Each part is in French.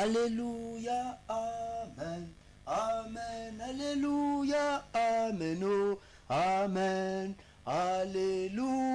Alléluia, Amen. Amen, Alléluia, Amen, oh, Amen, Alléluia,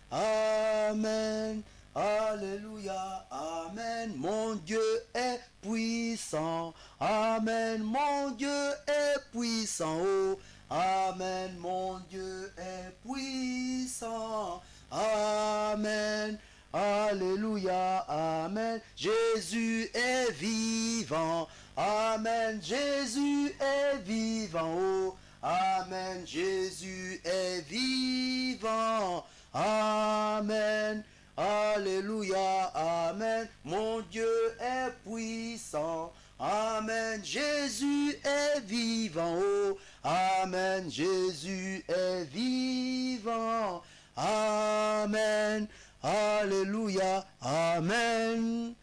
Amen, Alléluia, Amen. Mon Dieu est puissant, Amen, mon Dieu est puissant, oh, Amen, mon Dieu est puissant, Amen. Alléluia, Amen. Jésus est vivant. Amen. Jésus est vivant. Oh, Amen. Jésus est vivant. Amen. Alléluia, Amen. Mon Dieu est puissant. Amen. Jésus est vivant. Oh, Amen. Jésus est vivant. Amen. Alléluia, Amen.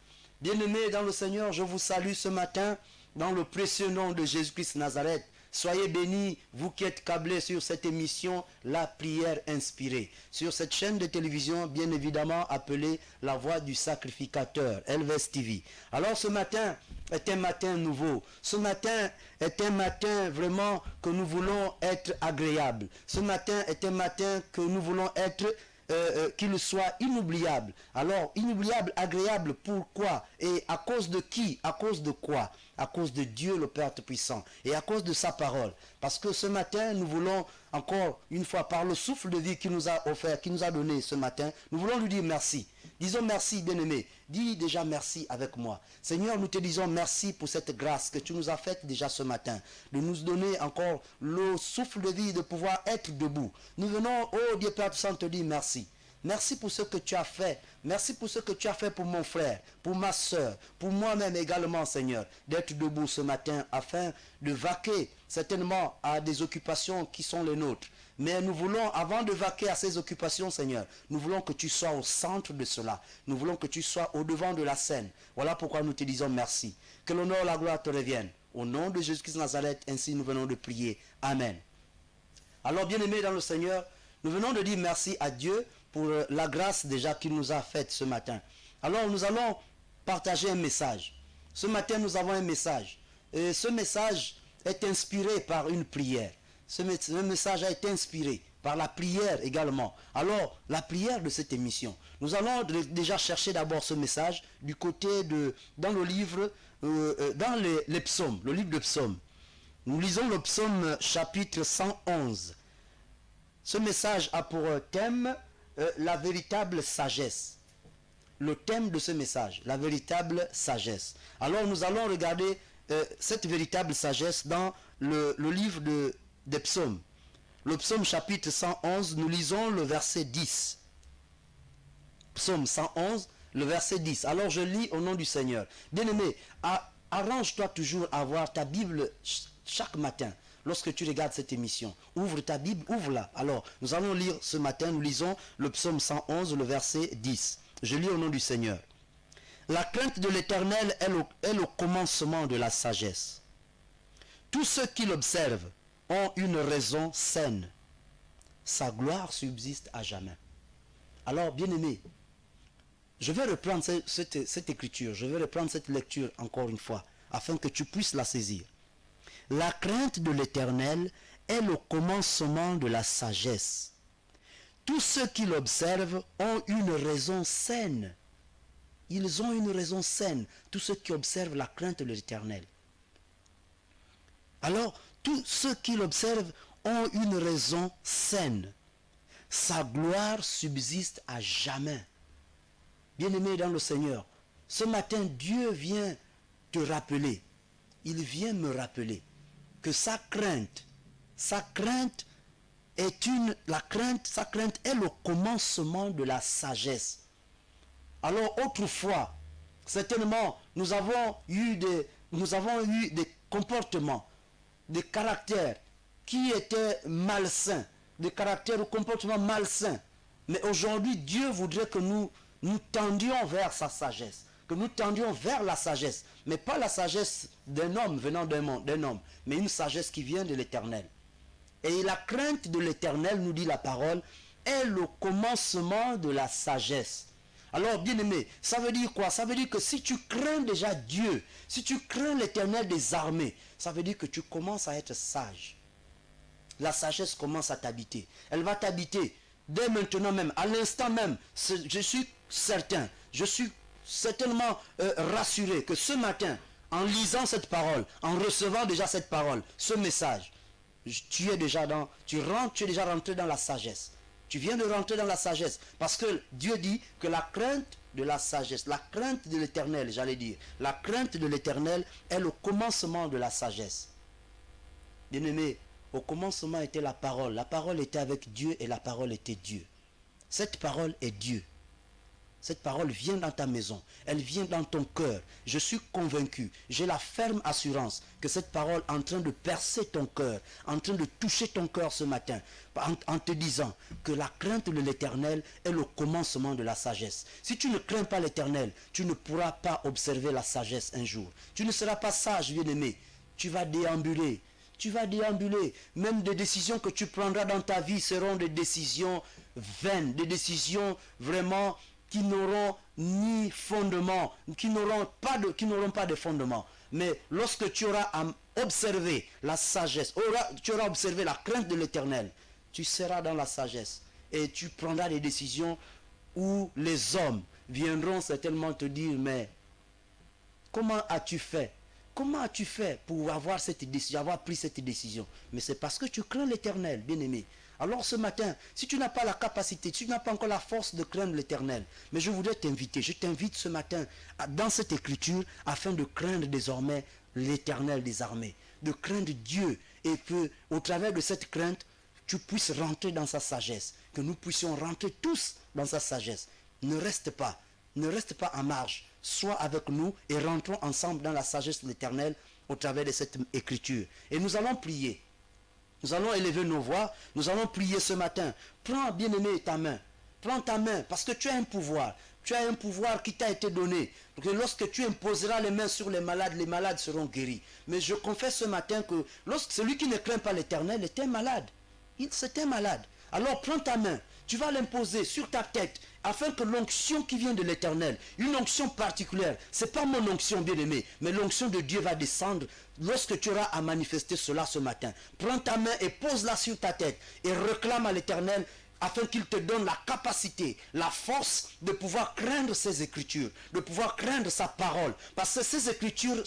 Bien-aimés dans le Seigneur, je vous salue ce matin dans le précieux nom de Jésus-Christ Nazareth. Soyez bénis, vous qui êtes câblés sur cette émission, la prière inspirée. Sur cette chaîne de télévision, bien évidemment appelée La Voix du Sacrificateur, LVS TV. Alors ce matin est un matin nouveau. Ce matin est un matin vraiment que nous voulons être agréable. Ce matin est un matin que nous voulons être qu'il soit inoubliable. Alors, inoubliable, agréable, pourquoi? Et à cause de qui? À cause de quoi? À cause de Dieu le Père Tout-Puissant et à cause de sa parole. Parce que ce matin, nous voulons encore une fois, par le souffle de vie qu'il nous a offert, qu'il nous a donné ce matin, nous voulons lui dire merci. Disons merci, bien-aimé. Dis déjà merci avec moi. Seigneur, nous te disons merci pour cette grâce que tu nous as faite déjà ce matin, de nous donner encore le souffle de vie, de pouvoir être debout. Nous venons, oh Dieu Père Tout-Puissant, te dire merci. Merci pour ce que tu as fait. Merci pour ce que tu as fait pour mon frère, pour ma soeur, pour moi-même également, Seigneur, d'être debout ce matin afin de vaquer certainement à des occupations qui sont les nôtres. Mais nous voulons, avant de vaquer à ces occupations, Seigneur, nous voulons que tu sois au centre de cela. Nous voulons que tu sois au devant de la scène. Voilà pourquoi nous te disons merci. Que l'honneur et la gloire te reviennent. Au nom de Jésus-Christ de Nazareth, ainsi nous venons de prier. Amen. Alors, bien-aimés dans le Seigneur, nous venons de dire merci à Dieu pour la grâce déjà qu'il nous a faite ce matin. Alors nous allons partager un message. Ce matin nous avons un message. Et ce message est inspiré par une prière. Ce message a été inspiré par la prière également. Alors la prière de cette émission. Nous allons déjà chercher d'abord ce message du côté de, dans le livre, dans les psaumes, le livre de psaumes. Nous lisons le psaume chapitre 111. Ce message a pour thème la véritable sagesse. Le thème de ce message, la véritable sagesse. Alors nous allons regarder cette véritable sagesse dans le livre des psaumes. Le psaume chapitre 111, nous lisons le verset 10. Psaume 111, le verset 10. Alors je lis au nom du Seigneur. Bien-aimé, arrange-toi toujours à avoir ta Bible chaque matin. Lorsque tu regardes cette émission, ouvre ta Bible, ouvre-la. Alors, nous allons lire ce matin, nous lisons le psaume 111, le verset 10. Je lis au nom du Seigneur. La crainte de l'Éternel est le commencement de la sagesse. Tous ceux qui l'observent ont une raison saine. Sa gloire subsiste à jamais. Alors, bien-aimé, je vais reprendre cette écriture, je vais reprendre cette lecture encore une fois, afin que tu puisses la saisir. La crainte de l'Éternel est le commencement de la sagesse. Tous ceux qui l'observent ont une raison saine. Ils ont une raison saine, tous ceux qui observent la crainte de l'Éternel. Alors, tous ceux qui l'observent ont une raison saine. Sa gloire subsiste à jamais. Bien-aimé dans le Seigneur, ce matin, Dieu vient te rappeler. Il vient me rappeler que sa crainte est sa crainte est le commencement de la sagesse. Alors autrefois, certainement, nous avons eu des comportements, des caractères qui étaient malsains, des caractères ou comportements malsains. Mais aujourd'hui, Dieu voudrait que nous tendions vers sa sagesse, que nous tendions vers la sagesse, mais pas la sagesse d'un homme venant d'un homme, mais une sagesse qui vient de l'Éternel. Et la crainte de l'Éternel, nous dit la parole, est le commencement de la sagesse. Alors, bien-aimé, ça veut dire quoi? Ça veut dire que si tu crains déjà Dieu, si tu crains l'Éternel des armées, ça veut dire que tu commences à être sage. La sagesse commence à t'habiter. Elle va t'habiter dès maintenant même, à l'instant même. Je suis certain, je suis certainement rassuré que ce matin, en lisant cette parole, en recevant déjà cette parole, ce message, tu es déjà rentré dans la sagesse. Tu viens de rentrer dans la sagesse. Parce que Dieu dit que la crainte de la sagesse, la crainte de l'Éternel, j'allais dire, la crainte de l'Éternel est le commencement de la sagesse. Bien-aimé, au commencement était la parole. La parole était avec Dieu et la parole était Dieu. Cette parole est Dieu. Cette parole vient dans ta maison, elle vient dans ton cœur. Je suis convaincu, j'ai la ferme assurance que cette parole est en train de percer ton cœur, en train de toucher ton cœur ce matin, en te disant que la crainte de l'Éternel est le commencement de la sagesse. Si tu ne crains pas l'Éternel, tu ne pourras pas observer la sagesse un jour. Tu ne seras pas sage, bien-aimé. Tu vas déambuler. Tu vas déambuler. Même des décisions que tu prendras dans ta vie seront des décisions vaines, des décisions vraiment qui n'auront ni fondement, qui n'auront pas de fondement. Mais lorsque tu auras observé la sagesse, tu auras observé la crainte de l'Éternel, tu seras dans la sagesse et tu prendras des décisions où les hommes viendront certainement te dire, mais comment as-tu fait? Comment as-tu fait pour avoir pris cette décision? Mais c'est parce que tu crains l'Éternel, bien-aimé. Alors ce matin, si tu n'as pas la capacité, si tu n'as pas encore la force de craindre l'Éternel, mais je voudrais t'inviter, je t'invite ce matin dans cette écriture afin de craindre désormais l'Éternel des armées, de craindre Dieu et que au travers de cette crainte, tu puisses rentrer dans sa sagesse, que nous puissions rentrer tous dans sa sagesse. Ne reste pas en marge, sois avec nous et rentrons ensemble dans la sagesse de l'Éternel au travers de cette écriture. Et nous allons prier. Nous allons élever nos voix, nous allons prier ce matin. Prends, bien-aimé, ta main. Prends ta main, parce que tu as un pouvoir. Tu as un pouvoir qui t'a été donné. Donc, lorsque tu imposeras les mains sur les malades seront guéris. Mais je confesse ce matin que celui qui ne craint pas l'Éternel est un malade. C'est un malade. Alors prends ta main, tu vas l'imposer sur ta tête, afin que l'onction qui vient de l'Éternel, une onction particulière, ce n'est pas mon onction bien-aimée, mais l'onction de Dieu va descendre lorsque tu auras à manifester cela ce matin. Prends ta main et pose-la sur ta tête et réclame à l'Éternel afin qu'il te donne la capacité, la force de pouvoir craindre ses écritures, de pouvoir craindre sa parole. Parce que ces écritures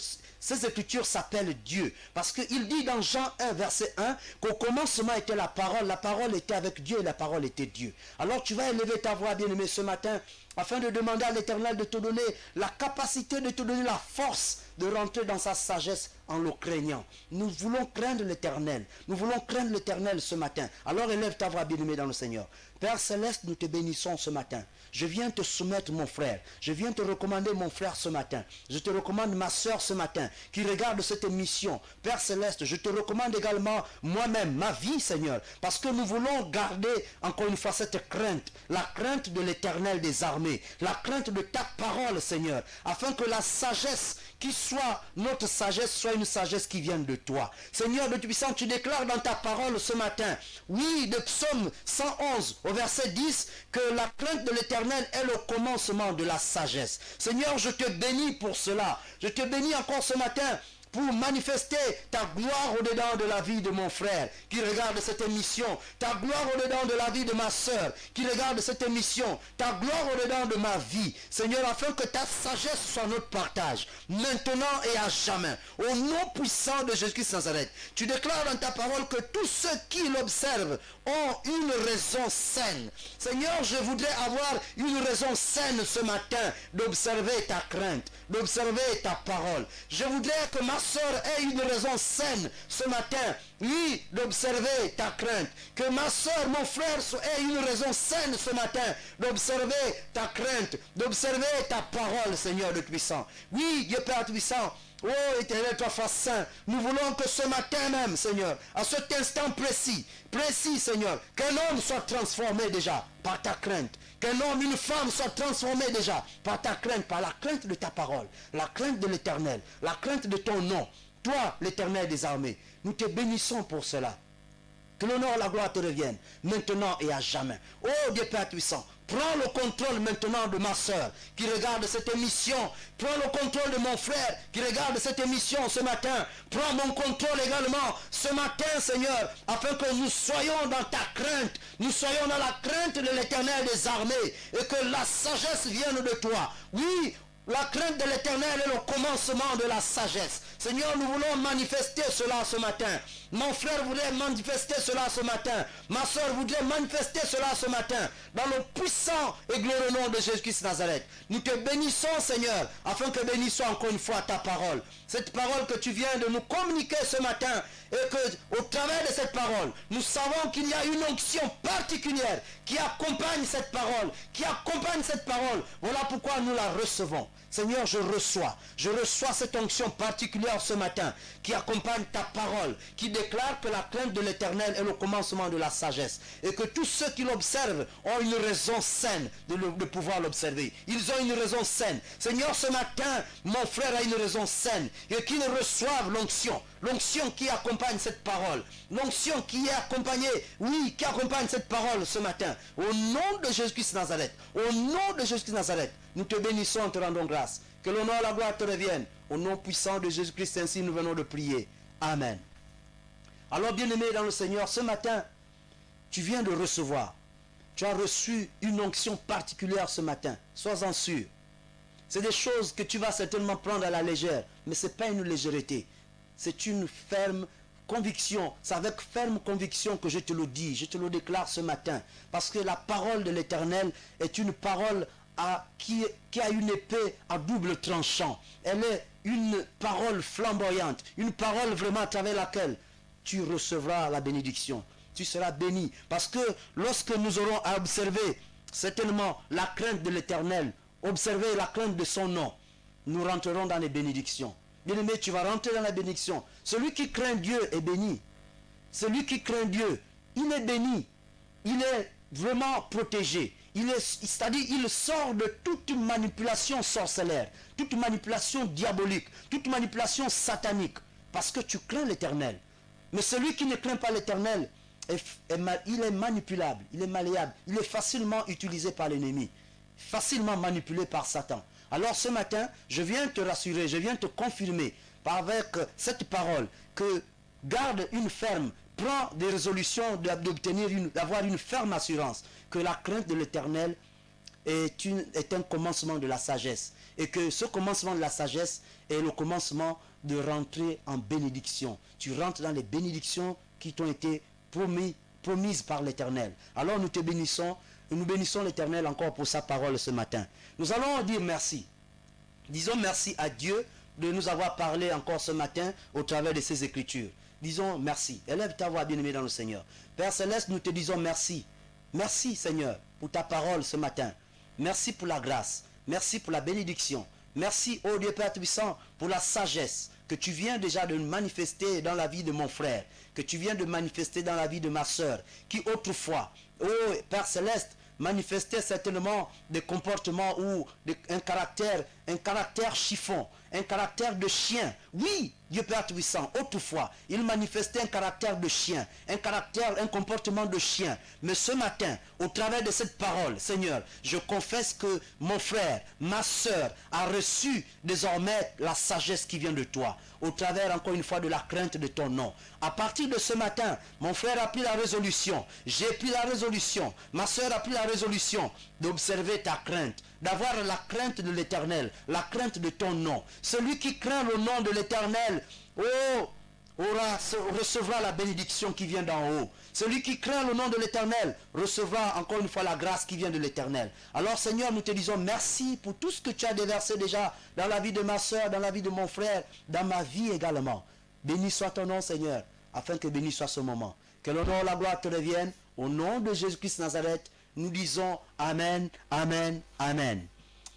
s'appellent Dieu. Parce qu'il dit dans Jean 1, verset 1, qu'au commencement était la parole était avec Dieu et la parole était Dieu. Alors tu vas élever ta voix, bien-aimé, ce matin, afin de demander à l'Éternel de te donner la capacité, de te donner la force de rentrer dans sa sagesse en le craignant. Nous voulons craindre l'Éternel. Nous voulons craindre l'Éternel ce matin. Alors élève ta voix, bien-aimé, dans le Seigneur. Père Céleste, nous te bénissons ce matin. Je viens te soumettre mon frère. Je viens te recommander mon frère ce matin. Je te recommande ma soeur ce matin qui regarde cette émission. Père Céleste, je te recommande également moi-même, ma vie, Seigneur. Parce que nous voulons garder encore une fois cette crainte. La crainte de l'Éternel des armées. La crainte de ta parole, Seigneur. Afin que la sagesse qui soit notre sagesse, soit une sagesse qui vienne de toi. Seigneur de Tout-Puissant, tu déclares dans ta parole ce matin, oui, de Psaume 111 au verset 10, que la crainte de l'Éternel est le commencement de la sagesse. Seigneur, je te bénis pour cela. Je te bénis encore ce matin pour manifester ta gloire au-dedans de la vie de mon frère qui regarde cette émission, ta gloire au-dedans de la vie de ma soeur qui regarde cette émission, ta gloire au-dedans de ma vie. Seigneur, afin que ta sagesse soit notre partage, maintenant et à jamais. Au nom puissant de Jésus-Christ sans arrêt, tu déclares dans ta parole que tous ceux qui l'observent ont une raison saine. Seigneur, je voudrais avoir une raison saine ce matin d'observer ta crainte, d'observer ta parole. Je voudrais que ma soeur ait une raison saine ce matin, oui, d'observer ta crainte. Que ma soeur, mon frère ait une raison saine ce matin d'observer ta crainte, d'observer ta parole, Seigneur de Tout-Puissant. Oui, Dieu Père Tout-Puissant. Oh, Éternel, toi, face saint, nous voulons que ce matin même, Seigneur, à cet instant précis, Seigneur, qu'un homme soit transformé déjà par ta crainte. Qu'un homme, une femme soit transformé déjà par ta crainte, par la crainte de ta parole, la crainte de l'Éternel, la crainte de ton nom. Toi, l'Éternel des armées, nous te bénissons pour cela. Que l'honneur et la gloire te reviennent, maintenant et à jamais. Oh Dieu Père puissant, prends le contrôle maintenant de ma soeur qui regarde cette émission. Prends le contrôle de mon frère qui regarde cette émission ce matin. Prends mon contrôle également ce matin, Seigneur, afin que nous soyons dans ta crainte. Nous soyons dans la crainte de l'Éternel des armées et que la sagesse vienne de toi. Oui, la crainte de l'Éternel est le commencement de la sagesse. Seigneur, nous voulons manifester cela ce matin. Mon frère voudrait manifester cela ce matin. Ma soeur voudrait manifester cela ce matin. Dans le puissant et glorieux nom de Jésus-Christ de Nazareth. Nous te bénissons, Seigneur, afin que bénisse encore une fois ta parole. Cette parole que tu viens de nous communiquer ce matin. Et que, au travers de cette parole, nous savons qu'il y a une onction particulière qui accompagne cette parole. Qui accompagne cette parole. Voilà pourquoi nous la recevons. Seigneur, je reçois cette onction particulière ce matin qui accompagne ta parole, qui déclare que la crainte de l'Éternel est le commencement de la sagesse et que tous ceux qui l'observent ont une raison saine de pouvoir l'observer. Ils ont une raison saine. Seigneur, ce matin, mon frère a une raison saine et qu'ils reçoivent l'onction. L'onction qui accompagne cette parole. L'onction qui est accompagnée, oui, qui accompagne cette parole ce matin. Au nom de Jésus-Christ de Nazareth. Au nom de Jésus-Christ de Nazareth. Nous te bénissons, te rendons grâce. Que l'honneur et la gloire te reviennent. Au nom puissant de Jésus-Christ, ainsi nous venons de prier. Amen. Alors, bien-aimé dans le Seigneur, ce matin, tu viens de recevoir. Tu as reçu une onction particulière ce matin. Sois-en sûr. C'est des choses que tu vas certainement prendre à la légère. Mais ce n'est pas une légèreté. C'est une ferme conviction. C'est avec ferme conviction que je te le dis. Je te le déclare ce matin. Parce que la parole de l'Éternel est une parole qui a une épée à double tranchant. Elle est une parole flamboyante, une parole vraiment à travers laquelle tu recevras la bénédiction. Tu seras béni. Parce que lorsque nous aurons à observer certainement la crainte de l'Éternel, observer la crainte de son nom, nous rentrerons dans les bénédictions. Bien-aimé, tu vas rentrer dans la bénédiction. Celui qui craint Dieu est béni. Celui qui craint Dieu, il est béni. Il est vraiment protégé. C'est-à-dire, il sort de toute manipulation sorcellaire, toute manipulation diabolique, toute manipulation satanique, parce que tu crains l'Éternel. Mais celui qui ne craint pas l'Éternel, il est manipulable, il est malléable, il est facilement utilisé par l'ennemi, facilement manipulé par Satan. Alors ce matin, je viens te rassurer, je viens te confirmer avec cette parole que garde une ferme, prends des résolutions d'avoir une ferme assurance que la crainte de l'Éternel est un commencement de la sagesse. Et que ce commencement de la sagesse est le commencement de rentrer en bénédiction. Tu rentres dans les bénédictions qui t'ont été promises par l'Éternel. Alors nous te bénissons, et nous bénissons l'Éternel encore pour sa parole ce matin. Nous allons dire merci. Disons merci à Dieu de nous avoir parlé encore ce matin au travers de ses Écritures. Disons merci. Élève ta voix, bien-aimé dans le Seigneur. Père Céleste, nous te disons merci. Merci, Seigneur, pour ta parole ce matin. Merci pour la grâce. Merci pour la bénédiction. Merci, ô Dieu Père Tout-Puissant, pour la sagesse que tu viens déjà de manifester dans la vie de mon frère, que tu viens de manifester dans la vie de ma soeur, qui autrefois, ô Père Céleste, manifestait certainement des comportements ou un caractère chiffon, un caractère de chien. Oui, Dieu Père Tout-Puissant, autrefois, il manifestait un caractère de chien, un comportement de chien. Mais ce matin, au travers de cette parole, Seigneur, je confesse que mon frère, ma soeur, a reçu désormais la sagesse qui vient de toi, au travers encore une fois de la crainte de ton nom. À partir de ce matin, mon frère a pris la résolution, j'ai pris la résolution, ma soeur a pris la résolution d'observer ta crainte, d'avoir la crainte de l'Éternel, la crainte de ton nom. Celui qui craint le nom de l'Éternel, recevra la bénédiction qui vient d'en haut. Celui qui craint le nom de l'Éternel recevra encore une fois la grâce qui vient de l'Éternel. Alors Seigneur, nous te disons merci pour tout ce que tu as déversé déjà dans la vie de ma soeur, dans la vie de mon frère, dans ma vie également. Béni soit ton nom, Seigneur, afin que béni soit ce moment. Que l'honneur et la gloire te reviennent. Au nom de Jésus-Christ de Nazareth, nous disons Amen, Amen, Amen.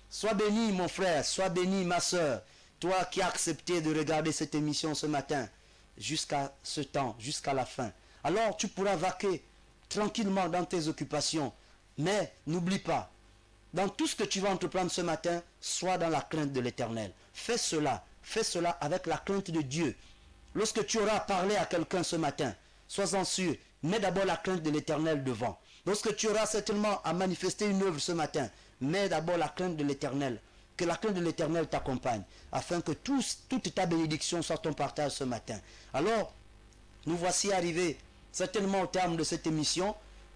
Sois béni, mon frère, sois béni, ma soeur. Toi qui as accepté de regarder cette émission ce matin, jusqu'à ce temps, jusqu'à la fin. Alors tu pourras vaquer tranquillement dans tes occupations. Mais n'oublie pas, dans tout ce que tu vas entreprendre ce matin, sois dans la crainte de l'Éternel. Fais cela avec la crainte de Dieu. Lorsque tu auras parlé à quelqu'un ce matin, sois-en sûr, mets d'abord la crainte de l'Éternel devant. Lorsque tu auras certainement à manifester une œuvre ce matin, mets d'abord la crainte de l'Éternel. Que la crainte de l'Éternel t'accompagne, afin que toute ta bénédiction soit ton partage ce matin. Alors, nous voici arrivés certainement au terme de cette émission.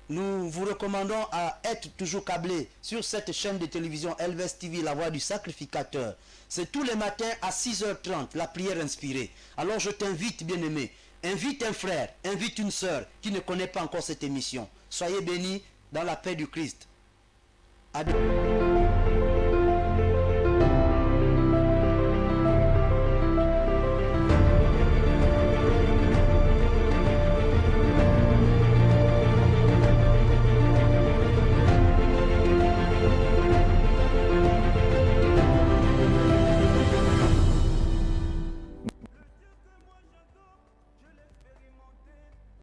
Nous vous recommandons à être toujours câblés sur cette chaîne de télévision Elvès TV, la voix du sacrificateur. C'est tous les matins à 6h30, la prière inspirée. Alors je t'invite, bien-aimé, invite un frère, invite une sœur qui ne connaît pas encore cette émission. Soyez bénis dans la paix du Christ. Adieu.